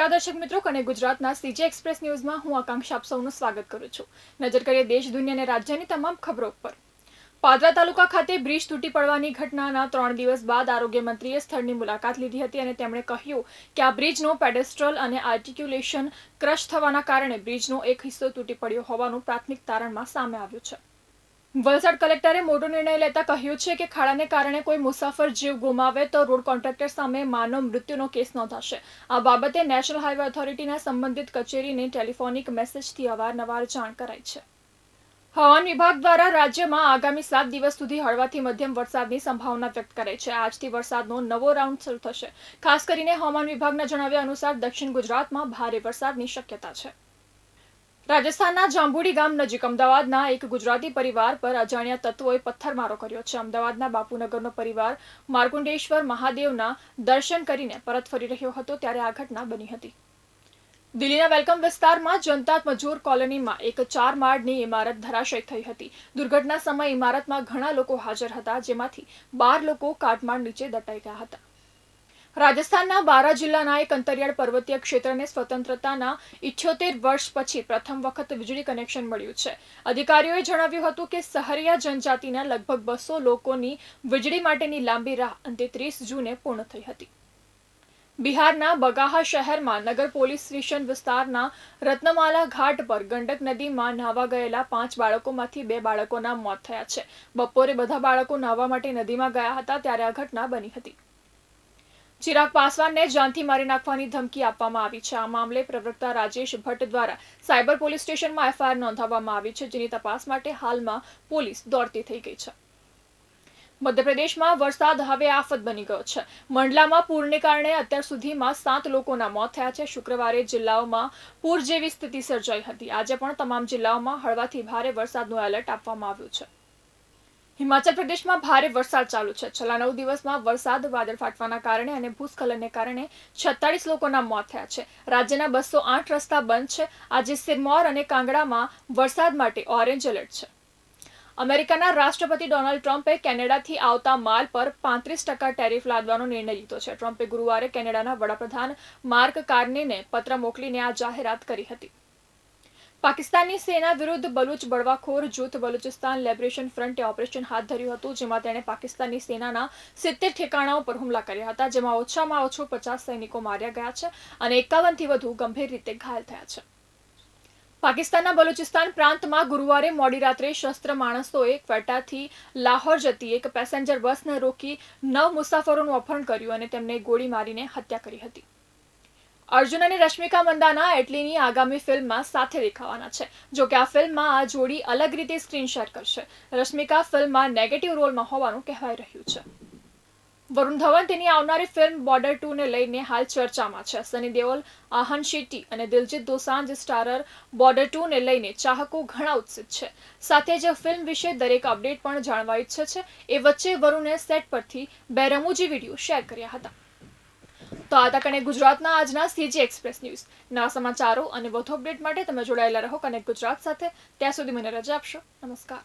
નમસ્કાર દર્શક મિત્રો, કનેક્ટ ગુજરાતના સીજે એક્સપ્રેસ ન્યૂઝમાં હું આકાંક્ષા આપ સૌનું સ્વાગત કરું છું। નજર કરીએ દેશ, દુનિયા અને રાજ્યની તમામ ખબરો પર। પાદરા તાલુકા ખાતે બ્રિજ તૂટી પડવાની ઘટનાના 3 દિવસ બાદ આરોગ્ય મંત્રીએ સ્થળની મુલાકાત લીધી હતી અને તેમણે કહ્યું કે આ બ્રિજનો પેડેસ્ટ્રલ અને આર્ટિક્યુલેશન ક્રશ થવાના કારણે બ્રિજનો એક હિસ્સો તૂટી પડ્યો હોવાનું પ્રાથમિક તારણમાં સામે આવ્યું છે। વલસાડ કલેક્ટરે મોટો નિર્ણય લેતા કહ્યું છે કે ખાડાને કારણે કોઈ મુસાફર જીવ ગુમાવે તો રોડ કોન્ટ્રાક્ટર સામે માનવ મૃત્યુનો કેસ નોંધાશે। આ બાબતે નેશનલ હાઈવે ઓથોરિટીના સંબંધિત કચેરીને ટેલિફોનિક મેસેજથી અવારનવાર જાણ કરાઈ છે। હવામાન વિભાગ દ્વારા રાજ્યમાં આગામી 7 દિવસ સુધી હળવાથી મધ્યમ વરસાદની સંભાવના વ્યક્ત કરાઈ છે। આજથી વરસાદનો નવો રાઉન્ડ શરૂ થશે। ખાસ કરીને હવામાન વિભાગના જણાવ્યા અનુસાર દક્ષિણ ગુજરાતમાં ભારે વરસાદની શક્યતા છે। રાજસ્થાનના જાંબુડી ગામ નજીક અમદાવાદના એક ગુજરાતી પરિવાર પર અજાણ્યા તત્વોએ પથ્થરમારો કર્યો છે। અમદાવાદના બાપુનગરનો પરિવાર માર્કુંડેશ્વર મહાદેવના દર્શન કરીને પરત ફરી રહ્યો હતો ત્યારે આ ઘટના બની હતી। દિલ્હીના વેલકમ વિસ્તારમાં જનતા મજૂર કોલોનીમાં એક 4 માળની ઇમારત ધરાશય થઈ હતી। દુર્ઘટના સમયે ઇમારતમાં ઘણા લોકો હાજર હતા, જેમાંથી 12 લોકો કાટમાળ નીચે દટાઈ ગયા હતા। રાજસ્થાનના બારા જિલ્લાના એક અંતરિયાળ પર્વતીય ક્ષેત્રને સ્વતંત્રતાના 78 વર્ષ પછી પ્રથમ વખત વીજળી કનેક્શન મળ્યું છે। અધિકારીઓએ જણાવ્યું હતું કે સહરિયા જનજાતિના લગભગ 200 લોકોની વીજળી માટેની લાંબી રાહ અંતે 30 જૂને પૂર્ણ થઈ હતી। બિહારના બગાહા શહેરમાં નગર પોલીસ સ્ટેશન વિસ્તારના રત્નમાલા ઘાટ પર ગંડક નદીમાં નાહવા ગયેલા 5 બાળકોમાંથી 2 બાળકોના મોત થયા છે। બપોરે બધા બાળકો નાહવા માટે નદીમાં ગયા હતા ત્યારે આ ઘટના બની હતી। ચિરાગ પાસવાનને જાનથી મારી નાખવાની ધમકી આપવામાં આવી છે। આ મામલે પ્રવક્તા રાજેશ ભટ્ટ દ્વારા સાયબર પોલીસ સ્ટેશનમાં એફઆઈઆર નોંધાવવામાં આવી છે, જેની તપાસ માટે હાલમાં પોલીસ દોડતી થઈ ગઈ છે। મધ્યપ્રદેશમાં વરસાદ હવે આફત બની ગયો છે। મંડલામાં પૂરને કારણે અત્યાર સુધીમાં 7 લોકોના મોત થયા છે। શુક્રવારે જિલ્લાઓમાં પૂર જેવી સ્થિતિ સર્જાઈ હતી। આજે પણ તમામ જિલ્લાઓમાં હળવાથી ભારે વરસાદનું એલર્ટ આપવામાં આવ્યું છે। હિમાચલ પ્રદેશમાં ભારે વરસાદ ચાલુ છે। છેલ્લા 9 દિવસમાં વરસાદ, વાદળ ફાટવાના કારણે અને ભૂસ્ખલનને કારણે 46 લોકોના મોત થયા છે। રાજ્યના 208 રસ્તા બંધ છે। આજે સિરમૌર અને કાંગડામાં વરસાદ માટે ઓરેન્જ એલર્ટ છે। અમેરિકાના રાષ્ટ્રપતિ ડોનાલ્ડ ટ્રમ્પે કેનેડાથી આવતા માલ પર 35% ટેરિફ લાદવાનો નિર્ણય લીધો છે। ટ્રમ્પે ગુરુવારે કેનેડાના વડાપ્રધાન માર્ક કાર્નેને પત્ર મોકલીને આ જાહેરાત કરી હતી। પાકિસ્તાનની સેના વિરુદ્ધ બલુચ બળવાખોર જૂથ બલુચિસ્તાન લિબરેશન ફ્રન્ટે ઓપરેશન હાથ ધર્યું હતું, જેમાં તેણે પાકિસ્તાની સેનાના 70 ઠેકાણાઓ પર હુમલા કર્યા હતા, જેમાં ઓછામાં ઓછું 50 સૈનિકો માર્યા ગયા છે અને 51થી વધુ ગંભીર રીતે ઘાયલ થયા છે। પાકિસ્તાનના બલુચિસ્તાન પ્રાંતમાં ગુરુવારે મોડી રાત્રે શસ્ત્ર માણસોએ ક્વેટાથી લાહોર જતી એક પેસેન્જર બસને રોકી 9 મુસાફરોનું અપહરણ કર્યું અને તેમને ગોળી મારીને હત્યા કરી હતી। અર્જુન અને રશ્મિકા મંદાના એટલીની આગામી ફિલ્મમાં સાથે દેખાવાના છે। જો કે આ ફિલ્મમાં આ જોડી અલગ રીતે સ્ક્રીન શેર કરશે। રશ્મિકા ફિલ્મમાં નેગેટિવ રોલમાં હોવાનું કહેવાઈ રહ્યું છે। વરુણ ધવન તેની આવનારી ફિલ્મ બોર્ડર 2 ને લઈને હાલ ચર્ચામાં છે। સની દેઓલ, આહન શેટ્ટી અને દિલજીત દોસાંઝ સ્ટારર બોર્ડર 2 ને લઈને ચાહકો ઘણા ઉત્સુક છે। સાથે જ ફિલ્મ વિશે દરેક અપડેટ પણ જાણવા ઈચ્છે છે। એ વચ્ચે વરુણે સેટ પરથી 2 રમૂજી વિડીયો શેર કર્યા હતા। તો આ હતા કનેક્ટ ગુજરાતના આજના સીજે એક્સપ્રેસ ન્યૂઝ। નવા સમાચારો અને વધુ અપડેટ માટે તમે જોડાયેલા રહો કનેક્ટ ગુજરાત સાથે। ત્યાં સુધી મને રજા આપશો। નમસ્કાર।